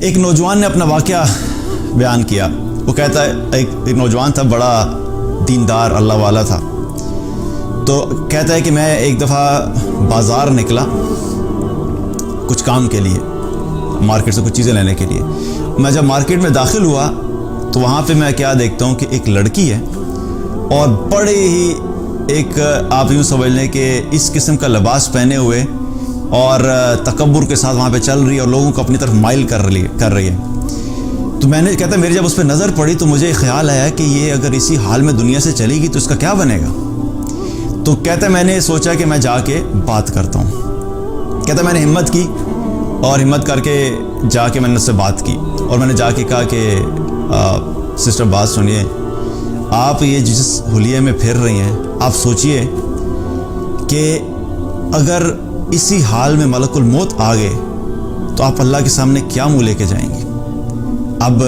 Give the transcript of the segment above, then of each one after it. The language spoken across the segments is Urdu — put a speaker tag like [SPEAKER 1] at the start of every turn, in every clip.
[SPEAKER 1] ایک نوجوان نے اپنا واقعہ بیان کیا. وہ کہتا ہے ایک نوجوان تھا, بڑا دیندار اللہ والا تھا. تو کہتا ہے کہ میں ایک دفعہ بازار نکلا کچھ کام کے لیے, مارکیٹ سے کچھ چیزیں لینے کے لیے. میں جب مارکیٹ میں داخل ہوا تو وہاں پہ میں کیا دیکھتا ہوں کہ ایک لڑکی ہے اور بڑے ہی ایک آپ یوں سمجھ لیں کہ اس قسم کا لباس پہنے ہوئے اور تکبر کے ساتھ وہاں پہ چل رہی ہے اور لوگوں کو اپنی طرف مائل کر رہی ہے. تو میں نے کہتا میری جب اس پہ نظر پڑی تو مجھے خیال آیا کہ یہ اگر اسی حال میں دنیا سے چلے گی تو اس کا کیا بنے گا. تو کہتا میں نے سوچا کہ میں جا کے بات کرتا ہوں. کہتا میں نے ہمت کی اور ہمت کر کے جا کے میں نے اس سے بات کی اور میں نے جا کے کہا کہ سسٹر بات سنیے, آپ یہ جس حلیے میں پھر رہی ہیں آپ سوچئے کہ اگر اسی حال میں ملک الموت آ گئے تو آپ اللہ کے سامنے کیا منہ لے کے جائیں گی. اب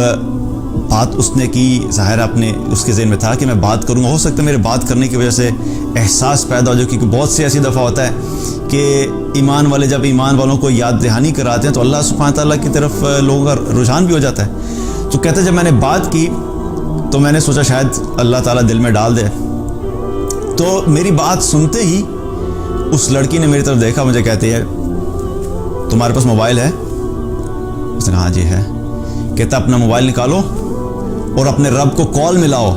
[SPEAKER 1] بات اس نے کی, ظاہر اپنے اس کے ذہن میں تھا کہ میں بات کروں گا, ہو سکتا ہے میرے بات کرنے کی وجہ سے احساس پیدا ہو جائے, کیونکہ بہت سی ایسی دفعہ ہوتا ہے کہ ایمان والے جب ایمان والوں کو یاد دہانی کراتے ہیں تو اللہ سبحانہ تعالیٰ کی طرف لوگوں کا رجحان بھی ہو جاتا ہے. تو کہتے ہیں جب میں نے بات کی تو میں نے سوچا شاید اللہ تعالیٰ دل میں ڈال دے. تو میری بات سنتے ہی اس لڑکی نے میری طرف دیکھا, مجھے کہتی ہے تمہارے پاس موبائل ہے؟ اس نے کہا ہاں جی ہے. کہتا اپنا موبائل نکالو اور اپنے رب کو کال ملاؤ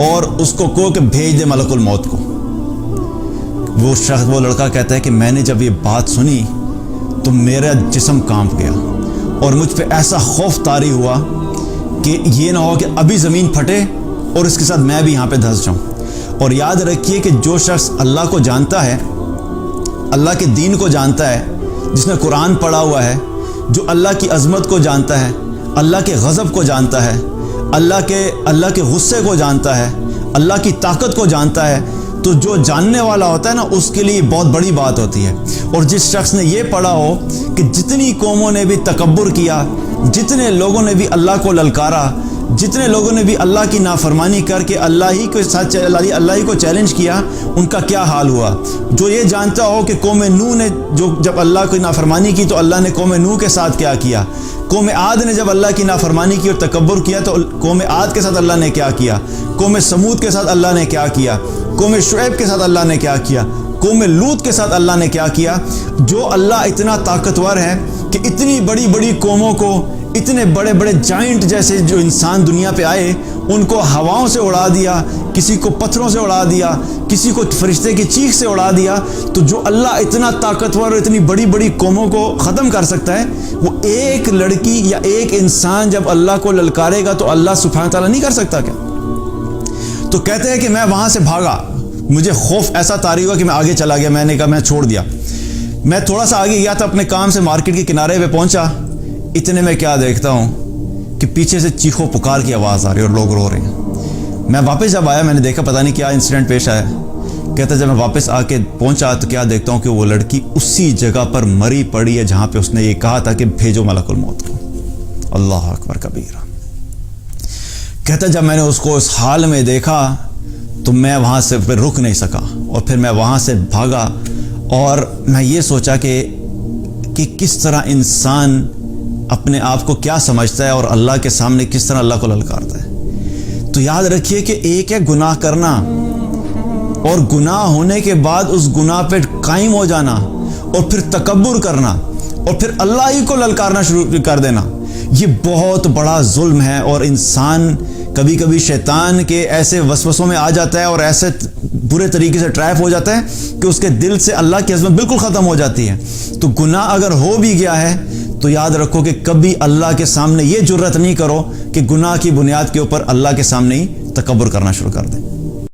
[SPEAKER 1] اور اس کو کہو کہ بھیج دے ملک الموت کو. وہ لڑکا کہتا ہے کہ میں نے جب یہ بات سنی تو میرا جسم کانپ گیا اور مجھ پہ ایسا خوف طاری ہوا کہ یہ نہ ہو کہ ابھی زمین پھٹے اور اس کے ساتھ میں بھی یہاں پہ دھنس جاؤں. اور یاد رکھیے کہ جو شخص اللہ کو جانتا ہے, اللہ کے دین کو جانتا ہے, جس نے قرآن پڑھا ہوا ہے, جو اللہ کی عظمت کو جانتا ہے, اللہ کے غضب کو جانتا ہے, اللہ کے غصے کو جانتا ہے, اللہ کی طاقت کو جانتا ہے, تو جو جاننے والا ہوتا ہے نا اس کے لیے بہت بڑی بات ہوتی ہے. اور جس شخص نے یہ پڑھا ہو کہ جتنی قوموں نے بھی تکبر کیا, جتنے لوگوں نے بھی اللہ کو للکارا, جتنے لوگوں نے بھی اللہ کی نافرمانی کر کے اللہ ہی کو چیلنج کیا, ان کا کیا حال ہوا. جو یہ جانتا ہو کہ قوم نوح نے جب اللہ کی نافرمانی کی تو اللہ نے قوم نوح کے ساتھ کیا کیا, قوم عاد نے جب اللہ کی نافرمانی کی اور تکبر کیا تو قوم عاد کے ساتھ اللہ نے کیا کیا, قوم سمود کے ساتھ اللہ نے کیا کیا, قوم شعیب کے ساتھ اللہ نے کیا کیا, قوم لوط کے ساتھ اللہ نے کیا کیا. جو اللہ اتنا طاقتور ہے کہ اتنی بڑی بڑی قوموں کو, اتنے بڑے بڑے جائنٹ جیسے جو انسان دنیا پہ آئے ان کو ہواؤں سے اڑا دیا, کسی کو پتھروں سے اڑا دیا, کسی کو فرشتے کی چیخ سے اڑا دیا. تو جو اللہ اتنا طاقتور اور اتنی بڑی بڑی قوموں کو ختم کر سکتا ہے, وہ ایک لڑکی یا ایک انسان جب اللہ کو للکارے گا تو اللہ سبحانہ تعالیٰ نہیں کر سکتا کیا. تو کہتے ہیں کہ میں وہاں سے بھاگا, مجھے خوف ایسا طاری ہوا کہ میں آگے چلا گیا. میں نے کہا میں چھوڑ دیا. میں تھوڑا سا آگے گیا تھا اپنے کام سے, مارکیٹ کے کنارے پہ پہنچا, اتنے میں کیا دیکھتا ہوں کہ پیچھے سے چیخو پکار کی آواز آ رہی ہے اور لوگ رو رہے ہیں. میں واپس جب آیا میں نے دیکھا پتہ نہیں کیا انسیڈنٹ پیش آیا. کہتا جب میں واپس آ کے پہنچا تو کیا دیکھتا ہوں کہ وہ لڑکی اسی جگہ پر مری پڑی ہے جہاں پہ اس نے یہ کہا تھا کہ بھیجو ملک الموت کو. اللہ اکبر کبیرہ. کہتا جب میں نے اس کو اس حال میں دیکھا تو میں وہاں سے پھر رک نہیں سکا اور پھر میں وہاں سے بھاگا اور میں یہ سوچا کہ کس طرح انسان اپنے آپ کو کیا سمجھتا ہے اور اللہ کے سامنے کس طرح اللہ کو للکارتا ہے. تو یاد رکھیے کہ ایک ہے گناہ کرنا اور گناہ ہونے کے بعد اس گناہ پہ قائم ہو جانا اور پھر تکبر کرنا اور پھر اللہ ہی کو للکارنا شروع کر دینا. یہ بہت بڑا ظلم ہے اور انسان کبھی کبھی شیطان کے ایسے وسوسوں میں آ جاتا ہے اور ایسے برے طریقے سے ٹریپ ہو جاتا ہے کہ اس کے دل سے اللہ کی عظمت بالکل ختم ہو جاتی ہے. تو گناہ اگر ہو بھی گیا ہے تو یاد رکھو کہ کبھی اللہ کے سامنے یہ جرت نہیں کرو کہ گناہ کی بنیاد کے اوپر اللہ کے سامنے ہی تکبر کرنا شروع کر دیں.